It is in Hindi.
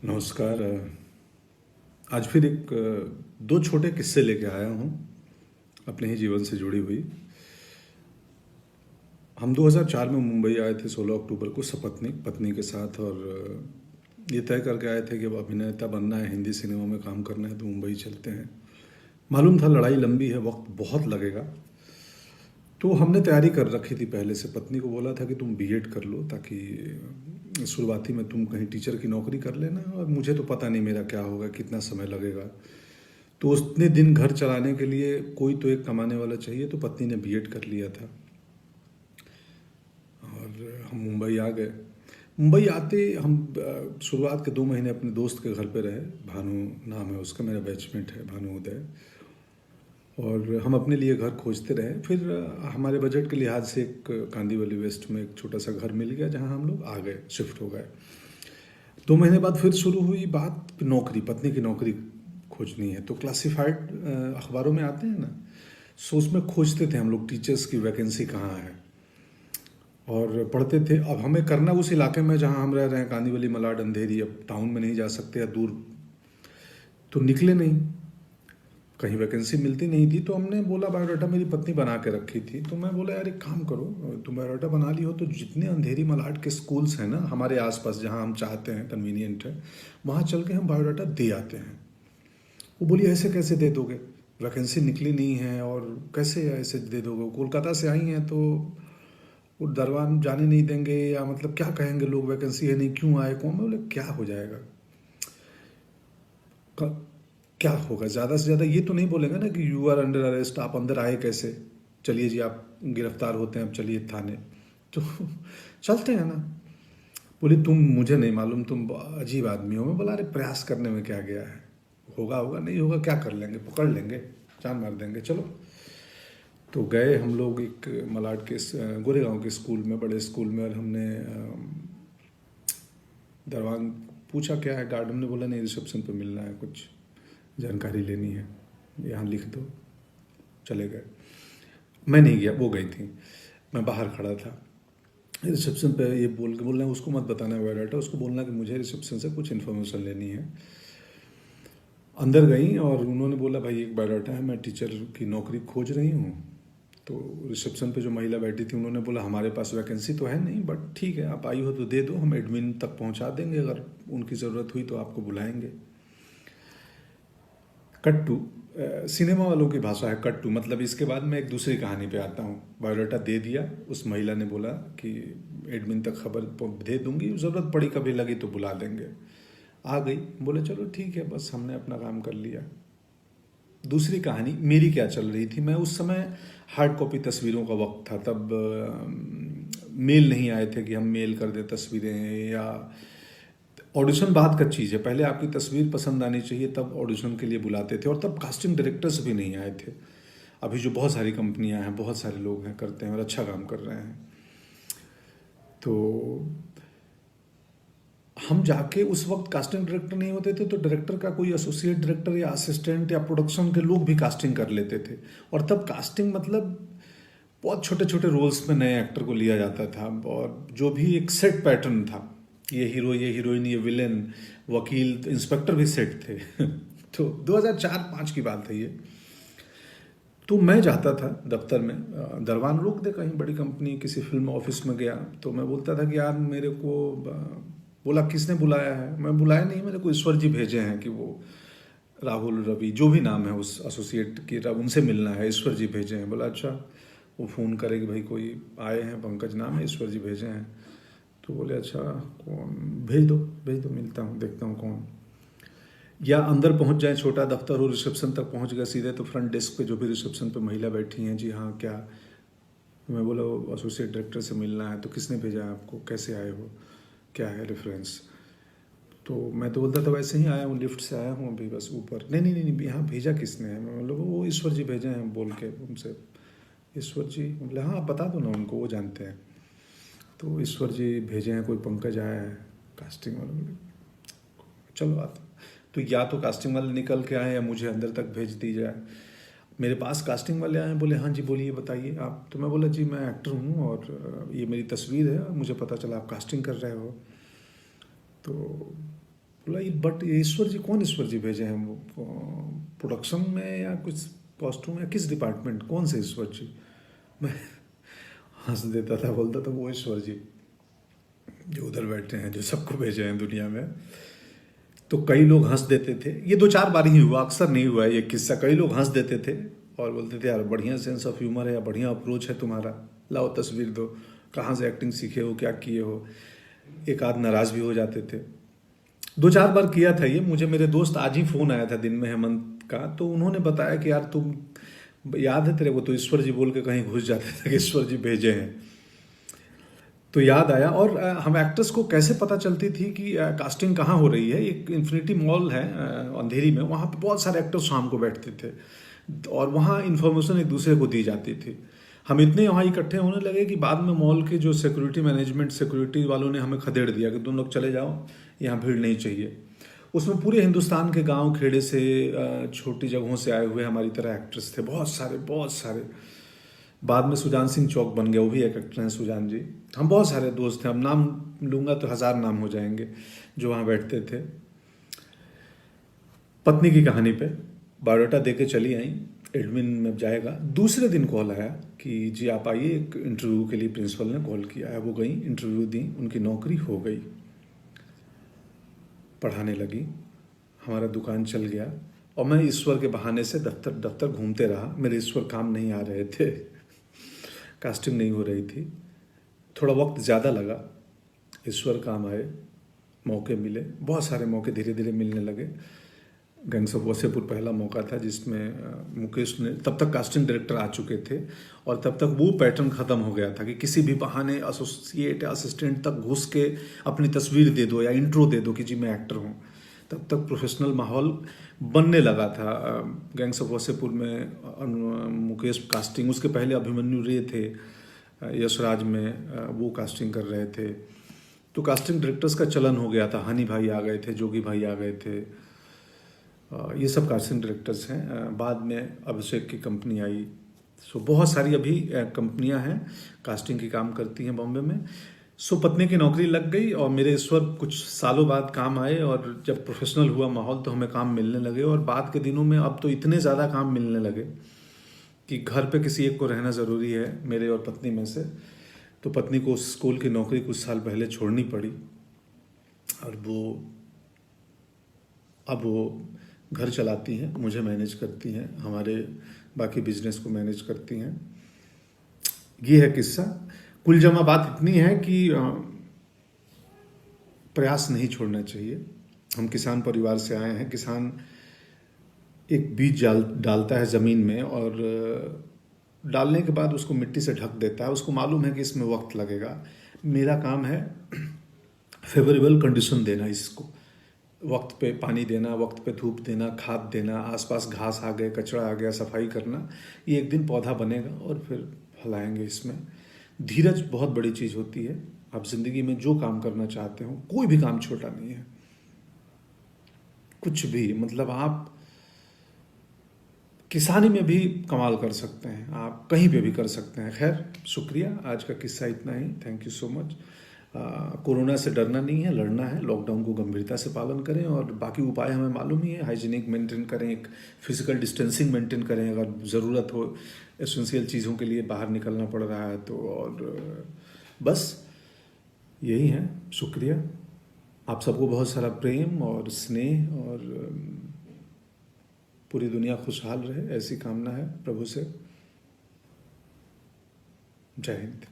नमस्कार। आज फिर दो छोटे किस्से लेके आया हूँ अपने ही जीवन से जुड़ी हुई। हम 2004 में मुंबई आए थे 16 अक्टूबर को सपत्नी पत्नी के साथ, और ये तय करके आए थे कि अब अभिनेता बनना है, हिंदी सिनेमा में काम करना है तो मुंबई चलते हैं। मालूम था लड़ाई लंबी है, वक्त बहुत लगेगा, तो हमने तैयारी कर रखी थी पहले से। पत्नी को बोला था कि तुम बीएड कर लो ताकि शुरुआती में तुम कहीं टीचर की नौकरी कर लेना, और मुझे तो पता नहीं मेरा क्या होगा, कितना समय लगेगा। तो उतने दिन घर चलाने के लिए कोई तो एक कमाने वाला चाहिए, तो पत्नी ने बीएड कर लिया था और हम मुंबई आ गए। मुंबई आते हम शुरुआत के 2 महीने अपने दोस्त के घर पे रहे। भानु नाम है उसका, मेरा बैचमेट है भानु उदय। और हम अपने लिए घर खोजते रहे। फिर हमारे बजट के लिहाज से एक कांदीवली वेस्ट में एक छोटा सा घर मिल गया, जहाँ हम लोग आ गए, शिफ्ट हो गए। 2 महीने बाद फिर शुरू हुई बात नौकरी, पत्नी की नौकरी खोजनी है। तो क्लासिफाइड अखबारों में आते हैं ना, सो उसमें खोजते थे हम लोग टीचर्स की वैकेंसी कहाँ है, और पढ़ते थे। अब हमें करना उस इलाके में जहाँ हम रह रहे हैं, कांदीवली, मलाड, अंधेरी। अब टाउन में नहीं जा सकते या दूर, तो निकले नहीं, कहीं वैकेंसी मिलती नहीं थी। तो हमने बोला, बायोडाटा मेरी पत्नी बना के रखी थी, तो मैं बोला यार एक काम करो, तुम बायोडाटा बना ली हो तो जितने अंधेरी मलाड के स्कूल्स हैं ना हमारे आसपास, जहाँ हम चाहते हैं, कन्वीनियंट है, वहाँ चल के हम बायोडाटा दे आते हैं। वो बोली ऐसे कैसे दे दोगे, वैकेंसी निकली नहीं है और कैसे ऐसे दे दोगे, कोलकाता से आई हैं तो वो दरबार जाने नहीं देंगे, या मतलब क्या कहेंगे लोग, वैकेंसी है नहीं, क्यों आए कौन। मैं बोले क्या हो जाएगा, क्या होगा, ज़्यादा से ज़्यादा ये तो नहीं बोलेंगे ना कि यू आर अंडर अरेस्ट, आप अंदर आए कैसे, चलिए जी आप गिरफ्तार होते हैं, अब चलिए थाने। तो चलते हैं ना। बोली तुम, मुझे नहीं मालूम, तुम अजीब आदमी हो। मैं बोला अरे प्रयास करने में क्या गया है, होगा होगा, नहीं होगा क्या कर लेंगे, पकड़ लेंगे, जान मार देंगे, चलो। तो गए हम लोग एक मलाड के गोरेगांव के स्कूल में, बड़े स्कूल में, और हमने दरवान पूछा क्या है, गार्डन ने बोला नहीं रिसेप्शन पे मिलना है, कुछ जानकारी लेनी है, यहाँ लिख दो। चले गए। मैं नहीं गया, वो गई थी, मैं बाहर खड़ा था। रिसेप्शन पे ये बोलना है, उसको मत बताना बायोडाटा, उसको बोलना कि मुझे रिसेप्शन से कुछ इन्फॉर्मेशन लेनी है। अंदर गई और उन्होंने बोला भाई एक बायोडाटा है, मैं टीचर की नौकरी खोज रही हूँ। तो रिसेप्शन पे जो महिला बैठी थी उन्होंने बोला हमारे पास वैकेंसी तो है नहीं, बट ठीक है आप आई हो तो दे दो, हम एडमिन तक पहुँचा देंगे, अगर उनकी ज़रूरत हुई तो आपको बुलाएंगे। कट्टू सिनेमा वालों की भाषा है कट्टू, मतलब इसके बाद मैं एक दूसरी कहानी पे आता हूँ। बायोडाटा दे दिया, उस महिला ने बोला कि एडमिन तक खबर दे दूंगी, ज़रूरत पड़ी कभी लगी तो बुला देंगे। आ गई, बोले चलो ठीक है, बस हमने अपना काम कर लिया। दूसरी कहानी मेरी क्या चल रही थी, मैं उस समय हार्ड कॉपी तस्वीरों का वक्त था, तब मेल नहीं आए थे कि हम मेल कर दें तस्वीरें, या ऑडिशन बाद का चीज़ है, पहले आपकी तस्वीर पसंद आनी चाहिए तब ऑडिशन के लिए बुलाते थे, और तब कास्टिंग डायरेक्टर्स भी नहीं आए थे। अभी जो बहुत सारी कंपनियां हैं, बहुत सारे लोग हैं, करते हैं और अच्छा काम कर रहे हैं। तो हम जाके, उस वक्त कास्टिंग डायरेक्टर नहीं होते थे, तो डायरेक्टर का कोई एसोसिएट डायरेक्टर या असिस्टेंट या प्रोडक्शन के लोग भी कास्टिंग कर लेते थे। और तब कास्टिंग मतलब बहुत छोटे छोटे रोल्स में नए एक्टर को लिया जाता था, और जो भी एक सेट पैटर्न था, ये हीरो, ये हीरोइन, ये विलेन, वकील, तो इंस्पेक्टर भी सेट थे। तो 2004-5 की बात है ये। तो मैं जाता था दफ्तर में, दरवान रोक दे, कहीं बड़ी कंपनी किसी फिल्म ऑफिस में गया, तो मैं बोलता था कि यार मेरे को बोला किसने बुलाया है, मैं बुलाया नहीं, मेरे को ईश्वर जी भेजे हैं कि वो राहुल, रवि, जो भी नाम है उस एसोसिएट की, उनसे मिलना है, ईश्वर जी भेजे हैं। बोला अच्छा। वो फ़ोन करे कि भाई कोई आए हैं, पंकज नाम है, ईश्वर जी भेजे हैं। तो बोले अच्छा कौन, भेज दो भेज दो, मिलता हूँ, देखता हूँ कौन। या अंदर पहुँच जाए, छोटा दफ्तर हो, रिसेप्शन तक पहुँच गए सीधे, तो फ्रंट डेस्क पे जो भी रिसेप्शन पे महिला बैठी हैं, जी हाँ क्या। मैं बोला एसोसिएट डायरेक्टर से मिलना है। तो किसने भेजा है आपको, कैसे आए हो, क्या है रेफरेंस। तो मैं तो बोलता था वैसे ही आया हूँ, लिफ्ट से आया हूँ अभी बस ऊपर। नहीं नहीं नहीं, यहाँ भेजा किसने है। मैं मतलब वो ईश्वर जी भेजे हैं बोल के उनसे। ईश्वर जी, बोले हाँ आप बता दो ना उनको, वो जानते हैं। तो ईश्वर जी भेजे हैं, कोई पंकज आया है कास्टिंग वाला। बोले चलो आते। तो या तो कास्टिंग वाले निकल के आए, या मुझे अंदर तक भेज दी जाए। मेरे पास कास्टिंग वाले आए, बोले हाँ जी बोलिए बताइए आप। तो मैं बोला जी मैं एक्टर हूँ, और ये मेरी तस्वीर है, और मुझे पता चला आप कास्टिंग कर रहे हो। तो बोला ये बट ये ईश्वर जी कौन ईश्वर जी भेजे हैं वो प्रोडक्शन में या कुछ कॉस्ट्यूम या किस डिपार्टमेंट कौन से ईश्वर जी। मैं हंस देता था, बोलता था वो ईश्वर जी जो उधर बैठे हैं जो सबको भेजे हैं दुनिया में। तो कई लोग हंस देते थे, ये 2-4 बार ही हुआ, अक्सर नहीं हुआ है ये किस्सा। कई लोग हंस देते थे और बोलते थे यार बढ़िया सेंस ऑफ ह्यूमर है या बढ़िया अप्रोच है तुम्हारा, लाओ तस्वीर दो, कहाँ से एक्टिंग सीखे हो, क्या किए हो। एक आध नाराज भी हो जाते थे। 2-4 बार किया था ये। मुझे मेरे दोस्त आज ही फ़ोन आया था दिन में, हेमंत का, तो उन्होंने बताया कि यार तुम याद है तेरे को तो ईश्वर जी बोल के कहीं घुस जाते थे कि ईश्वर जी भेजे हैं। तो याद आया। और हम एक्टर्स को कैसे पता चलती थी कि कास्टिंग कहाँ हो रही है। एक इन्फिनिटी मॉल है अंधेरी में, वहाँ पे बहुत सारे एक्टर्स शाम को बैठते थे और वहाँ इन्फॉर्मेशन एक दूसरे को दी जाती थी। हम इतने वहाँ इकट्ठे होने लगे कि बाद में मॉल के जो सिक्योरिटी मैनेजमेंट सिक्योरिटी वालों ने हमें खदेड़ दिया कि तुम लोग चले जाओ, यहाँ भीड़ नहीं चाहिए। उसमें पूरे हिंदुस्तान के गांव खेड़े से छोटी जगहों से आए हुए हमारी तरह एक्टर्स थे, बहुत सारे बहुत सारे। बाद में सुजान सिंह चौक बन गया, वो भी एक एक्टर हैं सुजान जी। हम बहुत सारे दोस्त थे, अब नाम लूँगा तो 1000 नाम हो जाएंगे जो वहाँ बैठते थे। पत्नी की कहानी पे बायोडाटा दे के चली आई, एडमिन में जाएगा। दूसरे दिन कॉल आया कि जी आप आइए, एक इंटरव्यू के लिए प्रिंसिपल ने कॉल किया है। वो गई, इंटरव्यू दी, उनकी नौकरी हो गई। पढ़ाने लगी, हमारा दुकान चल गया और मैं ईश्वर के बहाने से दफ्तर दफ्तर घूमते रहा। मेरे ईश्वर काम नहीं आ रहे थे, कास्टिंग नहीं हो रही थी। थोड़ा वक्त ज़्यादा लगा, ईश्वर काम आए, मौके मिले, बहुत सारे मौके धीरे धीरे मिलने लगे। गैंग्स ऑफ वसेपुर पहला मौका था जिसमें मुकेश ने, तब तक कास्टिंग डायरेक्टर आ चुके थे और तब तक वो पैटर्न ख़त्म हो गया था कि किसी भी बहाने एसोसिएट असिस्टेंट तक घुस के अपनी तस्वीर दे दो या इंट्रो दे दो कि जी मैं एक्टर हूँ। तब तक प्रोफेशनल माहौल बनने लगा था। गैंग्स ऑफ वसेपुर में मुकेश कास्टिंग, उसके पहले अभिमन्यु रे थे यशराज में, वो कास्टिंग कर रहे थे। तो कास्टिंग डायरेक्टर्स का चलन हो गया था। हनी भाई आ गए थे, जोगी भाई आ गए थे, ये सब कास्टिंग डायरेक्टर्स हैं। बाद में अभिषेक की कंपनी आई। सो बहुत सारी अभी कंपनियां हैं कास्टिंग की काम करती हैं बॉम्बे में। सो पत्नी की नौकरी लग गई और मेरे ईश्वर कुछ सालों बाद काम आए और जब प्रोफेशनल हुआ माहौल तो हमें काम मिलने लगे। और बाद के दिनों में अब तो इतने ज़्यादा काम मिलने लगे कि घर पे किसी एक को रहना ज़रूरी है, मेरे और पत्नी में से। तो पत्नी को स्कूल की नौकरी कुछ साल पहले छोड़नी पड़ी और अब वो घर चलाती हैं, मुझे मैनेज करती हैं, हमारे बाकी बिजनेस को मैनेज करती हैं। ये है किस्सा। कुल जमा बात इतनी है कि प्रयास नहीं छोड़ना चाहिए। हम किसान परिवार से आए हैं। किसान एक बीज डालता है ज़मीन में और डालने के बाद उसको मिट्टी से ढक देता है। उसको मालूम है कि इसमें वक्त लगेगा। मेरा काम है फेवरेबल कंडीशन देना, इसको वक्त पे पानी देना, वक्त पे धूप देना, खाद देना, आसपास घास आ गए, कचरा आ गया, सफाई करना। ये एक दिन पौधा बनेगा और फिर फलाएंगे। इसमें धीरज बहुत बड़ी चीज़ होती है। आप जिंदगी में जो काम करना चाहते हो, कोई भी काम छोटा नहीं है, कुछ भी, मतलब आप किसानी में भी कमाल कर सकते हैं, आप कहीं पे भी कर सकते हैं। खैर, शुक्रिया, आज का किस्सा इतना ही। Thank you so much. Corona से डरना नहीं है, लड़ना है। लॉकडाउन को गंभीरता से पालन करें और बाकी उपाय हमें मालूम ही है। हाइजीनिक मेंटेन करें, एक फिजिकल डिस्टेंसिंग मेंटेन करें, अगर ज़रूरत हो एसेंशियल चीज़ों के लिए बाहर निकलना पड़ रहा है तो। और बस यही है। शुक्रिया। आप सबको बहुत सारा प्रेम और स्नेह और पूरी दुनिया खुशहाल रहे, ऐसी कामना है प्रभु से। जय हिंद।